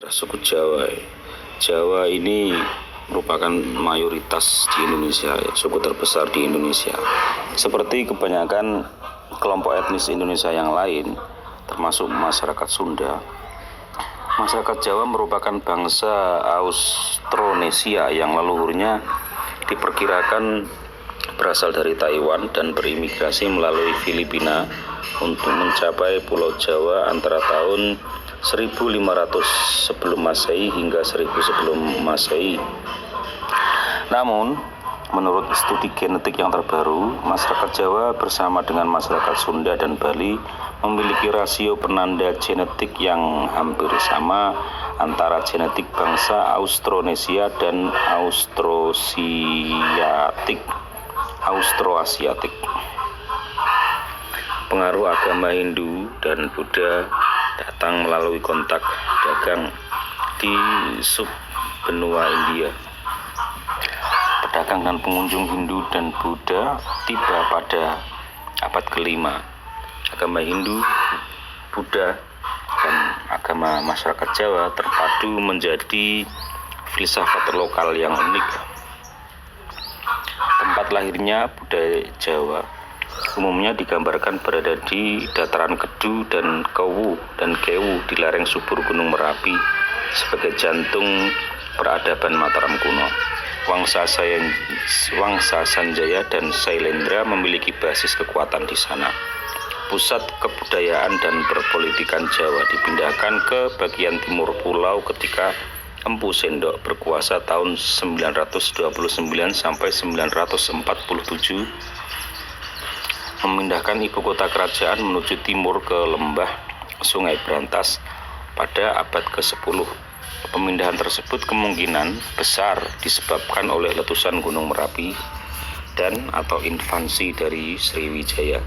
Suku Jawa. Jawa ini merupakan mayoritas di Indonesia, suku terbesar di Indonesia. Seperti kebanyakan kelompok etnis Indonesia yang lain, termasuk masyarakat Sunda, masyarakat Jawa merupakan bangsa Austronesia yang leluhurnya diperkirakan berasal dari Taiwan dan berimigrasi melalui Filipina untuk mencapai Pulau Jawa antara tahun 1500 sebelum Masehi hingga 1000 sebelum Masehi. Namun, menurut studi genetik yang terbaru, masyarakat Jawa bersama dengan masyarakat Sunda dan Bali memiliki rasio penanda genetik yang hampir sama antara genetik bangsa Austronesia dan Austroasiatik. Pengaruh agama Hindu dan Buddha datang melalui kontak dagang di subbenua India. Pedagang dan pengunjung Hindu dan Buddha tiba pada abad ke-5. Agama Hindu, Buddha, dan agama masyarakat Jawa terpadu menjadi filsafat lokal yang unik. Tempat lahirnya budaya Jawa umumnya digambarkan berada di dataran Kedu dan Kewu di lereng subur Gunung Merapi sebagai jantung peradaban Mataram kuno. Wangsa Sanjaya dan Sailendra memiliki basis kekuatan di sana. Pusat kebudayaan dan perpolitikan Jawa dipindahkan ke bagian timur pulau ketika Empu Sendok berkuasa tahun 929 sampai 947, memindahkan ibu kota kerajaan menuju timur ke lembah Sungai Brantas pada abad ke-10. Pemindahan tersebut kemungkinan besar disebabkan oleh letusan Gunung Merapi dan atau invasi dari Sriwijaya.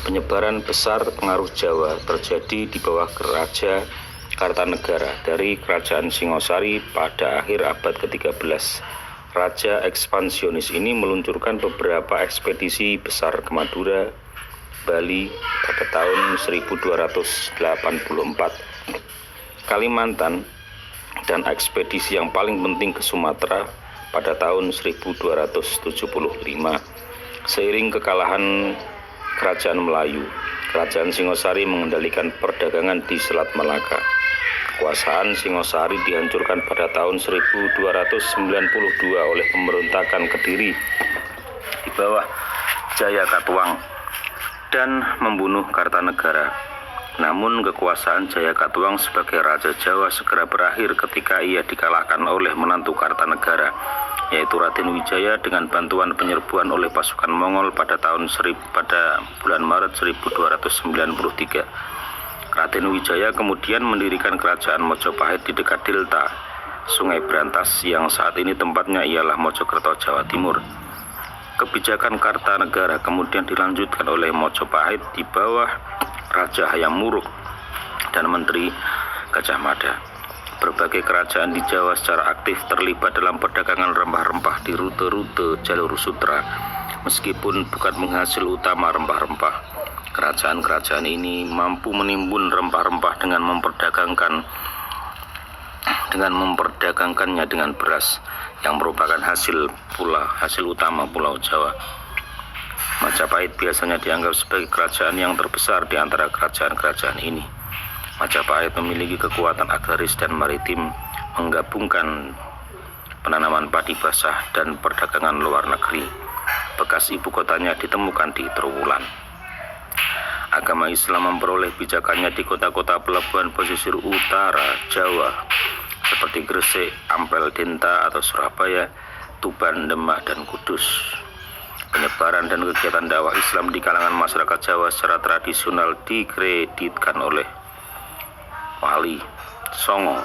Penyebaran besar pengaruh Jawa terjadi di bawah Raja Kartanegara dari Kerajaan Singosari pada akhir abad ke-13. Raja ekspansionis ini meluncurkan beberapa ekspedisi besar ke Madura, Bali pada tahun 1284, Kalimantan, dan ekspedisi yang paling penting ke Sumatera pada tahun 1275. Seiring kekalahan Kerajaan Melayu, Kerajaan Singosari mengendalikan perdagangan di Selat Malaka. Kekuasaan Singosari dihancurkan pada tahun 1292 oleh pemberontakan Kediri di bawah Jayakatwang dan membunuh Kartanegara. Namun kekuasaan Jayakatwang sebagai Raja Jawa segera berakhir ketika ia dikalahkan oleh menantu Kartanegara, yaitu Raden Wijaya dengan bantuan penyerbuan oleh pasukan Mongol pada bulan Maret 1293. Raden Wijaya kemudian mendirikan kerajaan Mojopahit di dekat delta Sungai Brantas yang saat ini tempatnya ialah Mojokerto, Jawa Timur. Kebijakan Kartanegara kemudian dilanjutkan oleh Mojopahit di bawah Raja Hayam Wuruk dan Menteri Gajah Mada. Berbagai kerajaan di Jawa secara aktif terlibat dalam perdagangan rempah-rempah di rute-rute jalur sutra, meskipun bukan penghasil utama rempah-rempah. Kerajaan-kerajaan ini mampu menimbun rempah-rempah dengan memperdagangkannya dengan beras yang merupakan hasil utama Pulau Jawa. Majapahit biasanya dianggap sebagai kerajaan yang terbesar di antara kerajaan-kerajaan ini. Majapahit memiliki kekuatan agraris dan maritim, menggabungkan penanaman padi basah dan perdagangan luar negeri. Bekas ibu kotanya ditemukan di Trowulan. Agama Islam memperoleh pijakannya di kota-kota pelabuhan pesisir utara Jawa seperti Gresik, Ampel, Denta atau Surabaya, Tuban, Demak, dan Kudus. Penyebaran dan kegiatan dakwah Islam di kalangan masyarakat Jawa secara tradisional dikreditkan oleh Wali Songo.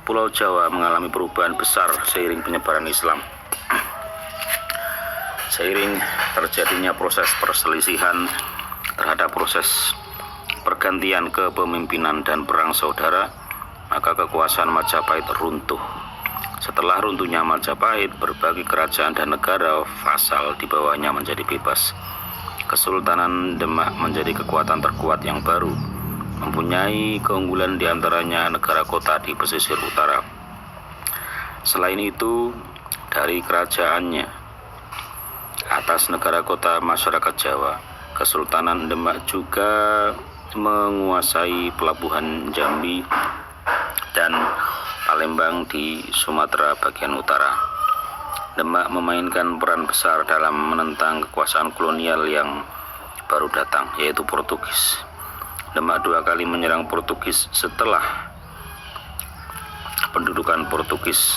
Pulau Jawa mengalami perubahan besar seiring penyebaran Islam. Seiring terjadinya proses perselisihan terhadap proses pergantian kepemimpinan dan perang saudara, maka kekuasaan Majapahit runtuh. Setelah runtuhnya Majapahit, berbagai kerajaan dan negara vasal di bawahnya menjadi bebas. Kesultanan Demak menjadi kekuatan terkuat yang baru, mempunyai keunggulan diantaranya negara kota di pesisir utara. Selain itu, dari kerajaannya atas negara kota masyarakat Jawa, Kesultanan Demak juga menguasai pelabuhan Jambi dan Palembang di Sumatera bagian utara. Demak memainkan peran besar dalam menentang kekuasaan kolonial yang baru datang, yaitu Portugis. Demak 2 kali menyerang Portugis setelah pendudukan Portugis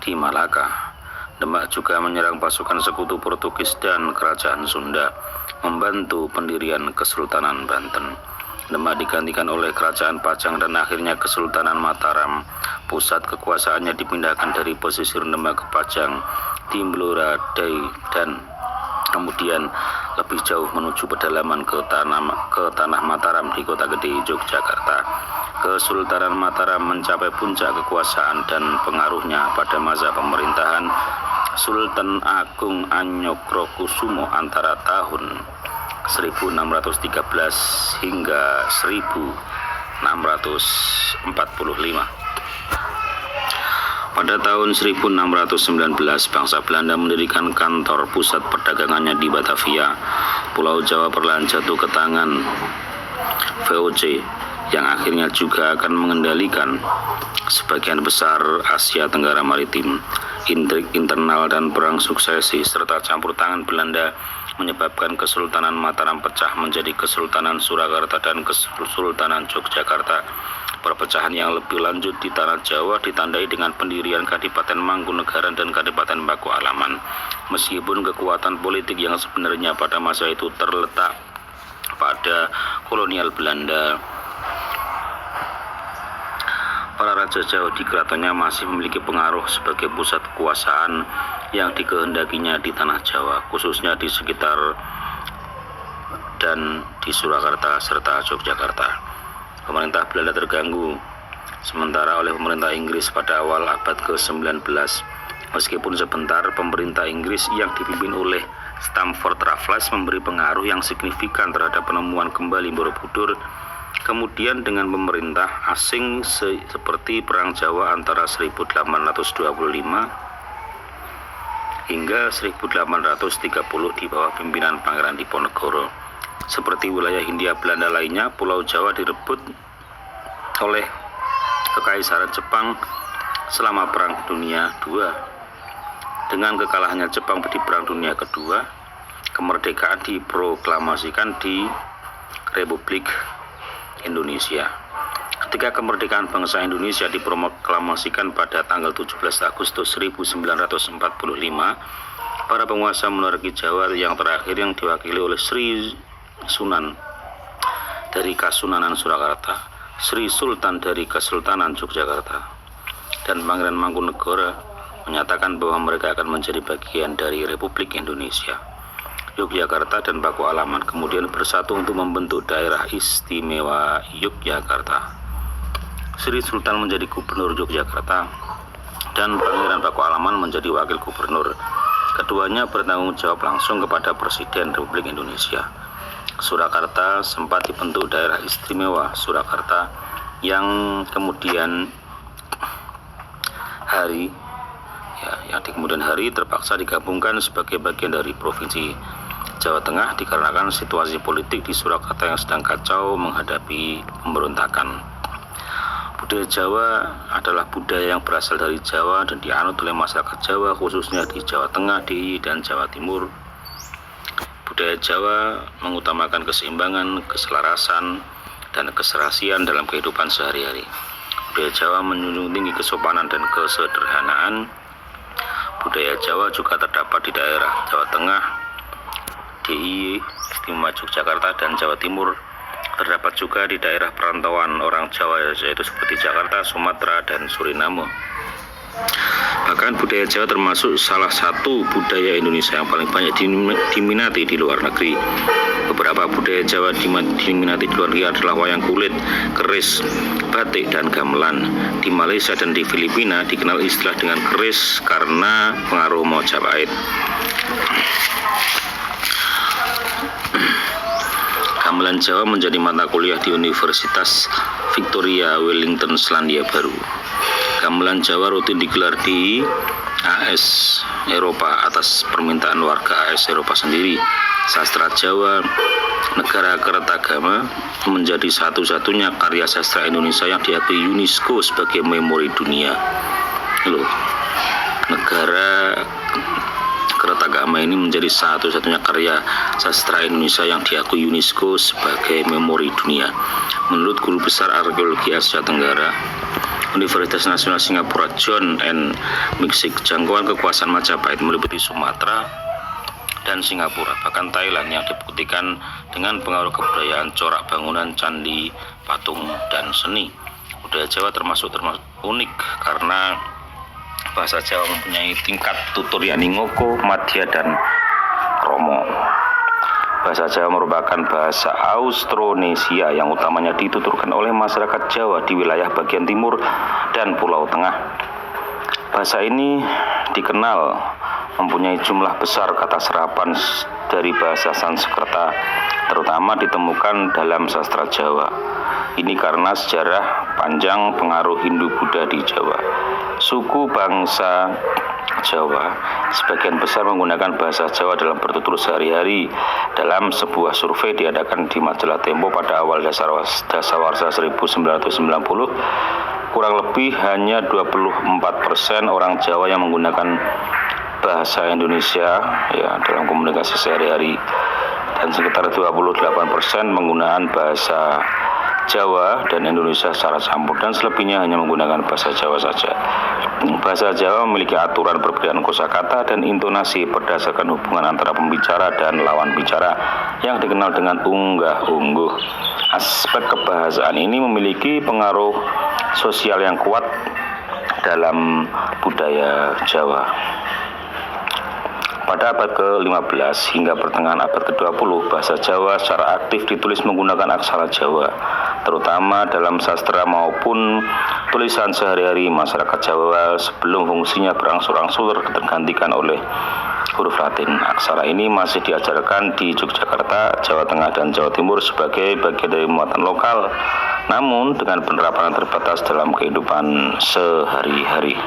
di Malaka. Demak juga menyerang pasukan sekutu Portugis dan kerajaan Sunda, membantu pendirian Kesultanan Banten. Demak digantikan oleh Kerajaan Pajang dan akhirnya Kesultanan Mataram. Pusat kekuasaannya dipindahkan dari pesisir Demak ke Pajang di Blora Dai dan kemudian lebih jauh menuju pedalaman ke tanah Mataram di Kota Gede, Yogyakarta. Kesultanan Mataram mencapai puncak kekuasaan dan pengaruhnya pada masa pemerintahan Sultan Agung Anyokrokusumo antara tahun 1613 hingga 1645. Pada tahun 1619, bangsa Belanda mendirikan kantor pusat perdagangannya di Batavia. Pulau Jawa perlahan jatuh ke tangan VOC yang akhirnya juga akan mengendalikan sebagian besar Asia Tenggara Maritim. Intrik internal dan perang suksesi serta campur tangan Belanda menyebabkan Kesultanan Mataram pecah menjadi Kesultanan Surakarta dan Kesultanan Yogyakarta. Perpecahan yang lebih lanjut di tanah Jawa ditandai dengan pendirian Kadipaten Mangkunegaran dan Kadipaten Pakualaman. Meskipun kekuatan politik yang sebenarnya pada masa itu terletak pada kolonial Belanda, para raja Jawa di keratonnya masih memiliki pengaruh sebagai pusat kekuasaan yang dikehendakinya di tanah Jawa, khususnya di sekitar dan di Surakarta serta Yogyakarta. Pemerintah Belanda terganggu sementara oleh pemerintah Inggris pada awal abad ke-19. Meskipun sebentar, pemerintah Inggris yang dipimpin oleh Stamford Raffles memberi pengaruh yang signifikan terhadap penemuan kembali Borobudur. Kemudian dengan pemerintah asing seperti Perang Jawa antara 1825 hingga 1830 di bawah pimpinan Pangeran Diponegoro. Seperti wilayah Hindia Belanda lainnya, Pulau Jawa direbut oleh Kekaisaran Jepang selama Perang Dunia II. Dengan kekalahannya Jepang di Perang Dunia Kedua, kemerdekaan diproklamasikan di Republik Indonesia. Ketika kemerdekaan bangsa Indonesia diproklamasikan pada tanggal 17 Agustus 1945, para penguasa monarki Jawa yang terakhir yang diwakili oleh Sri Sunan dari Kasunanan Surakarta, Sri Sultan dari Kesultanan Yogyakarta, dan Pangeran Mangkunegara menyatakan bahwa mereka akan menjadi bagian dari Republik Indonesia. Yogyakarta dan Pakualaman kemudian bersatu untuk membentuk Daerah Istimewa Yogyakarta. Sri Sultan menjadi Gubernur Yogyakarta dan Pangeran Pakualaman menjadi Wakil Gubernur. Keduanya bertanggung jawab langsung kepada Presiden Republik Indonesia. Surakarta sempat dibentuk Daerah Istimewa Surakarta yang kemudian hari terpaksa digabungkan sebagai bagian dari Provinsi Jawa Tengah dikarenakan situasi politik di Surakarta yang sedang kacau menghadapi pemberontakan. Budaya Jawa adalah budaya yang berasal dari Jawa dan dianut oleh masyarakat Jawa khususnya di Jawa Tengah, DIY, dan Jawa Timur. Budaya Jawa mengutamakan keseimbangan, keselarasan, dan keserasian dalam kehidupan sehari-hari. Budaya Jawa menjunjung tinggi kesopanan dan kesederhanaan. Budaya Jawa juga terdapat di daerah Jawa Tengah, DIY, Istimewa Yogyakarta, dan Jawa Timur. Terdapat juga di daerah perantauan orang Jawa yaitu seperti Jakarta, Sumatera, dan Suriname. Bahkan budaya Jawa termasuk salah satu budaya Indonesia yang paling banyak diminati di luar negeri. Beberapa budaya Jawa diminati di luar negeri adalah wayang kulit, keris, batik, dan gamelan. Di Malaysia dan di Filipina dikenal istilah dengan keris karena pengaruh Majapahit. Gamelan Jawa menjadi mata kuliah di Universitas Victoria Wellington, Selandia Baru. Gamelan Jawa rutin digelar di AS Eropa atas permintaan warga AS Eropa sendiri. Sastra Jawa Negara Kertagama menjadi satu-satunya karya sastra Indonesia yang diakui UNESCO sebagai memori dunia. Loh, negara Kertagama ini menjadi satu-satunya karya sastra Indonesia yang diakui UNESCO sebagai memori dunia. Menurut Guru Besar Arkeologi Asia Tenggara Universitas Nasional Singapura John N. Miksik, jangkauan kekuasaan Majapahit meliputi Sumatera dan Singapura, bahkan Thailand, yang dibuktikan dengan pengaruh kebudayaan corak bangunan, candi, patung, dan seni. Budaya Jawa termasuk unik karena bahasa Jawa mempunyai tingkat tutur yakni ngoko, madya, dan kromo. Bahasa Jawa merupakan bahasa Austronesia yang utamanya dituturkan oleh masyarakat Jawa di wilayah bagian timur dan Pulau Tengah. Bahasa ini dikenal mempunyai jumlah besar kata serapan dari bahasa Sanskerta, terutama ditemukan dalam sastra Jawa. Ini karena sejarah panjang pengaruh Hindu-Buddha di Jawa. Suku bangsa Jawa sebagian besar menggunakan bahasa Jawa dalam bertutur sehari-hari. Dalam sebuah survei diadakan di majalah Tempo pada awal dasawarsa 1990, kurang lebih hanya 24% orang Jawa yang menggunakan bahasa Indonesia dalam komunikasi sehari-hari, dan sekitar 28% menggunakan bahasa Jawa dan Indonesia secara campur, dan selebihnya hanya menggunakan bahasa Jawa saja. Bahasa Jawa memiliki aturan perbedaan kosakata dan intonasi berdasarkan hubungan antara pembicara dan lawan bicara yang dikenal dengan unggah-ungguh. Aspek kebahasaan ini memiliki pengaruh sosial yang kuat dalam budaya Jawa. Pada abad ke-15 hingga pertengahan abad ke-20, bahasa Jawa secara aktif ditulis menggunakan aksara Jawa, terutama dalam sastra maupun tulisan sehari-hari masyarakat Jawa sebelum fungsinya berangsur-angsur tergantikan oleh huruf Latin. Aksara ini masih diajarkan di Yogyakarta, Jawa Tengah, dan Jawa Timur sebagai bagian dari muatan lokal, namun dengan penerapan terbatas dalam kehidupan sehari-hari.